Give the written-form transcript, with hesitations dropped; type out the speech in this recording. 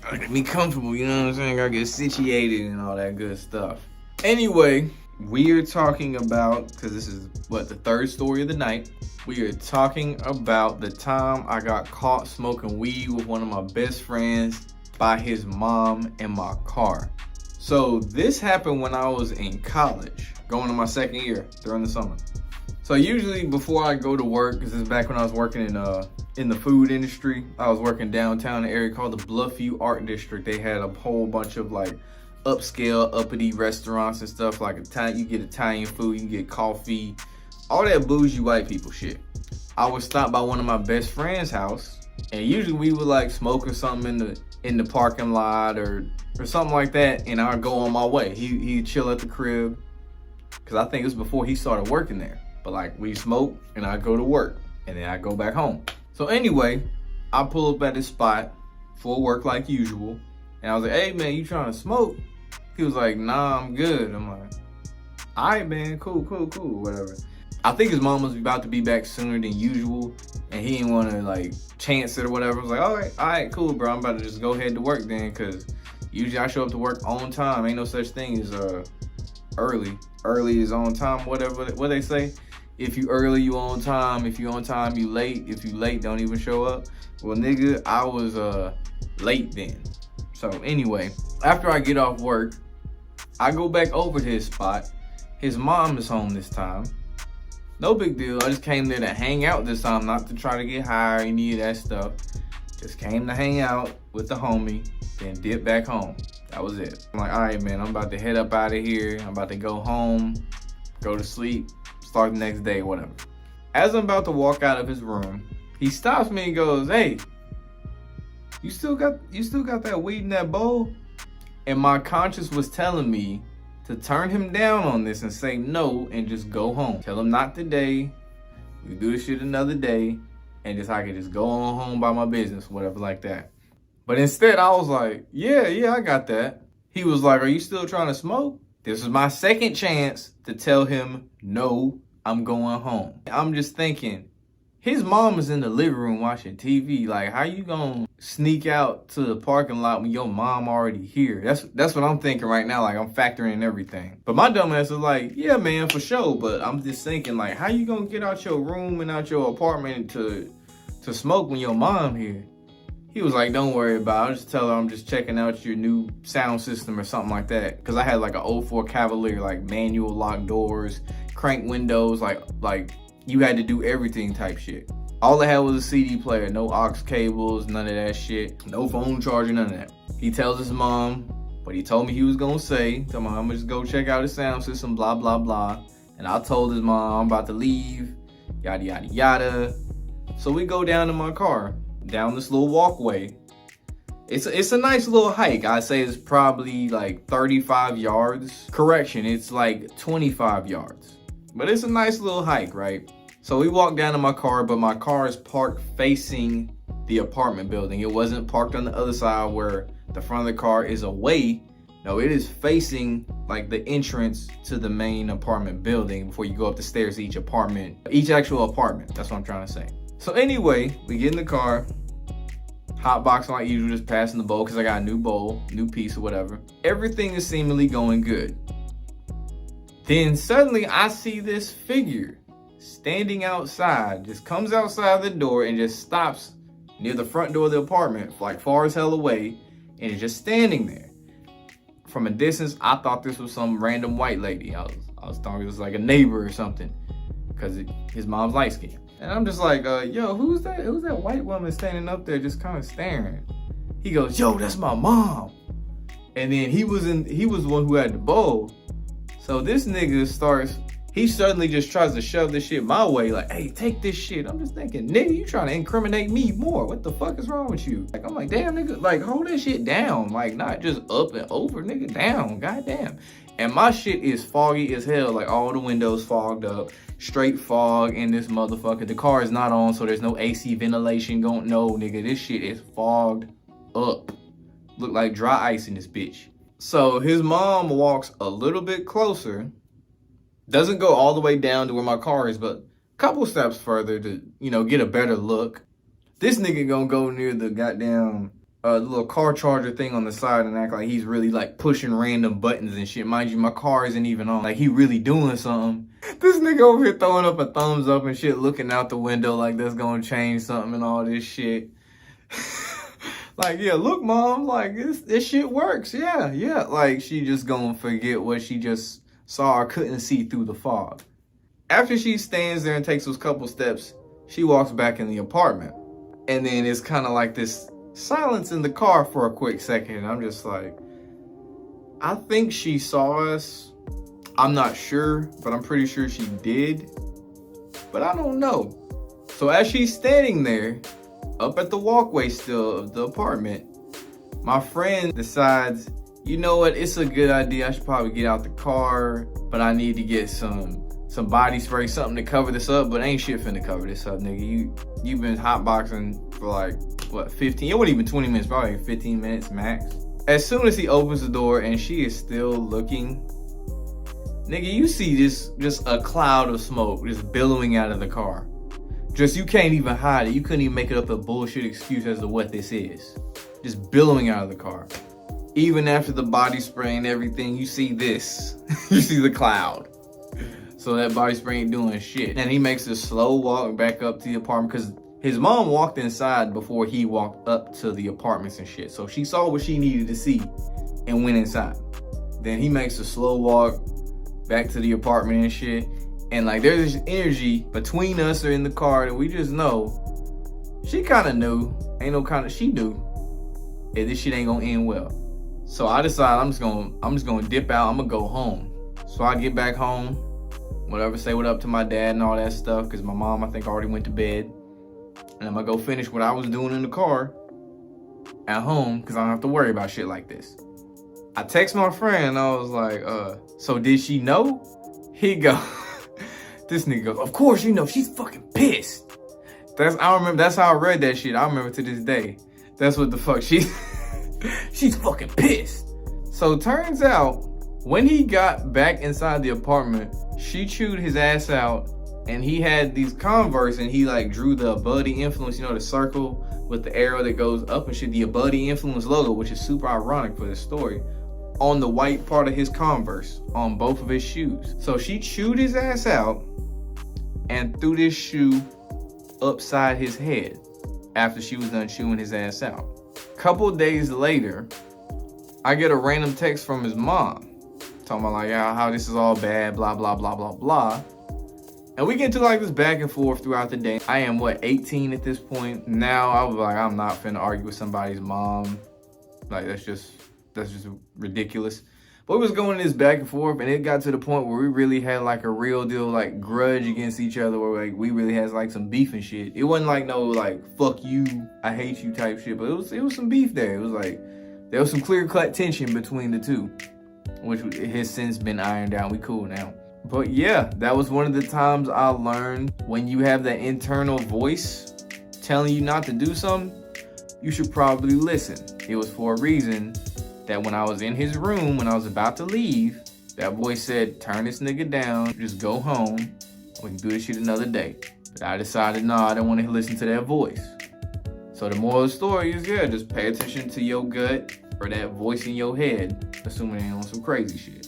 Gotta get me comfortable, you know what I'm saying? Gotta get situated and all that good stuff. Anyway, we are talking about, because this is what, the third story of the night. We are talking about the time I got caught smoking weed with one of my best friends by his mom in my car. So this happened when I was in college, going to my second year during the summer. So usually before I go to work, because this is back when I was working in the food industry, I was working downtown in an area called the Bluffview Art District. They had a whole bunch of like upscale, uppity restaurants and stuff like Italian. You get Italian food, you can get coffee, all that bougie white people shit. I would stop by one of my best friend's house, and usually we would like smoke or something in the parking lot or something like that, and I'd go on my way. He'd chill at the crib, because I think it was before he started working there. But like, we smoke and I go to work and then I go back home. So anyway, I pull up at this spot for work like usual. And I was like, hey man, you trying to smoke? He was like, nah, I'm good. I'm like, all right, man, cool, whatever. I think his mom was about to be back sooner than usual, and he didn't want to like chance it or whatever. I was like, all right, cool, bro. I'm about to just go ahead to work then, because usually I show up to work on time. Ain't no such thing as early. Early is on time, whatever, what they say. If you early, you on time. If you on time, you late. If you late, don't even show up. Well, nigga, I was late then. So anyway, after I get off work, I go back over to his spot. His mom is home this time. No big deal. I just came there to hang out this time, not to try to get high or any of that stuff. Just came to hang out with the homie, then dip back home. That was it. I'm like, all right, man, I'm about to head up out of here. I'm about to go home, go to sleep, start the next day, whatever. As I'm about to walk out of his room, he stops me and goes, hey, you still got that weed in that bowl? And my conscience was telling me to turn him down on this and say no and just go home. Tell him not today. We do this shit another day, and I could just go on home by my business, whatever like that. But instead, I was like, yeah, I got that. He was like, are you still trying to smoke? This is my second chance to tell him, no, I'm going home. I'm just thinking, his mom is in the living room watching TV. Like, how you gonna sneak out to the parking lot when your mom already here? That's what I'm thinking right now. Like, I'm factoring in everything. But my dumb ass is like, yeah, man, for sure. But I'm just thinking, like, how you gonna get out your room and out your apartment to smoke when your mom here? He was like, don't worry about it. I'll just tell her I'm just checking out your new sound system or something like that. Because I had like a 04 Cavalier, like manual lock doors, crank windows, like you had to do everything type shit. All I had was a CD player, no aux cables, none of that shit. No phone charger, none of that. He tells his mom what he told me he was gonna say. Tell me I'm gonna just go check out his sound system, blah, blah, blah. And I told his mom I'm about to leave, yada, yada, yada. So we go down to my car, down this little walkway. It's a nice little hike. I'd say it's probably like 35 yards. Correction, it's like 25 yards. But it's a nice little hike, right? So we walk down to my car, but my car is parked facing the apartment building. It wasn't parked on the other side where the front of the car is away. No, it is facing like the entrance to the main apartment building before you go up the stairs to each actual apartment. That's what I'm trying to say. So anyway, we get in the car, hot boxing like usual, just passing the bowl because I got a new bowl, new piece or whatever. Everything is seemingly going good. Then suddenly I see this figure standing outside, just comes outside the door and just stops near the front door of the apartment, like far as hell away, and is just standing there. From a distance, I thought this was some random white lady. I was thought it was like a neighbor or something, because his mom's light skinned. And I'm just like, yo, who's that white woman standing up there just kind of staring? He goes, yo, that's my mom. And then he was the one who had the bowl. So this nigga he suddenly just tries to shove this shit my way, like, hey, take this shit. I'm just thinking, nigga, you trying to incriminate me more. What the fuck is wrong with you? Like, I'm like, damn, nigga, like, hold that shit down. Like, not just up and over, nigga, down, goddamn. And my shit is foggy as hell, like all the windows fogged up, straight fog in this motherfucker. The car is not on, so there's no AC ventilation going. No, nigga, this shit is fogged up. Look like dry ice in this bitch. So his mom walks a little bit closer, doesn't go all the way down to where my car is, but a couple steps further to, get a better look. This nigga gonna go near the goddamn a little car charger thing on the side and act like he's really like pushing random buttons and shit. Mind you, my car isn't even on. Like he really doing something. This nigga over here throwing up a thumbs up and shit, looking out the window like that's gonna change something and all this shit. Like, yeah, look, mom, like this shit works. Yeah, yeah. Like she just gonna forget what she just saw or couldn't see through the fog. After she stands there and takes those couple steps, she walks back in the apartment. And then it's kind of like this silence in the car for a quick second. And I'm just like, I think she saw us. I'm not sure, but I'm pretty sure she did. But I don't know. So as she's standing there, up at the walkway still of the apartment, my friend decides, you know what, it's a good idea. I should probably get out the car, but I need to get some body spray, something to cover this up, but ain't shit finna cover this up, nigga. You've been hotboxing for like, what, 15? It wasn't even 20 minutes, probably 15 minutes max. As soon as he opens the door and she is still looking, nigga, you see just a cloud of smoke just billowing out of the car. Just, you can't even hide it. You couldn't even make it up a bullshit excuse as to what this is. Just billowing out of the car. Even after the body spray and everything, you see this. You see the cloud. So that body spray ain't doing shit. And he makes a slow walk back up to the apartment because his mom walked inside before he walked up to the apartments and shit. So she saw what she needed to see and went inside. Then he makes a slow walk back to the apartment and shit. And like there's this energy between us or in the car that we just know. She kind of knew. She knew that this shit ain't gonna end well. So I decide I'm just gonna dip out. I'm gonna go home. So I get back home, whatever, say what up to my dad and all that stuff, because my mom, I think, already went to bed. And I'm gonna go finish what I was doing in the car at home, because I don't have to worry about shit like this. I text my friend and I was like, so did she know? He go, this nigga goes, of course you know, she's fucking pissed. That's how I read that shit. I remember to this day. That's what the fuck she's fucking pissed. So turns out, when he got back inside the apartment, she chewed his ass out, and he had these Converse, and he like drew the Above the Influence, you know, the circle with the arrow that goes up and shit, the Above the Influence logo, which is super ironic for this story, on the white part of his Converse, on both of his shoes. So she chewed his ass out and threw this shoe upside his head after she was done chewing his ass out. Couple days later, I get a random text from his mom talking about like, yeah, how this is all bad, blah, blah, blah, blah, blah. And we get into like this back and forth throughout the day. I am, 18 at this point? Now I was like, I'm not finna argue with somebody's mom. Like, that's just ridiculous. But we was going this back and forth, and it got to the point where we really had like a real deal like grudge against each other, where like we really had like some beef and shit. It wasn't like no like fuck you, I hate you type shit, but it was some beef there. It was like there was some clear cut tension between the two, which has since been ironed out. We cool now. But yeah, that was one of the times I learned when you have that internal voice telling you not to do something, you should probably listen. It was for a reason that when I was in his room, when I was about to leave, that voice said, turn this nigga down, just go home, we can do this shit another day. But I decided, no, I don't want to listen to that voice. So the moral of the story is, yeah, just pay attention to your gut or that voice in your head, assuming it ain't on some crazy shit.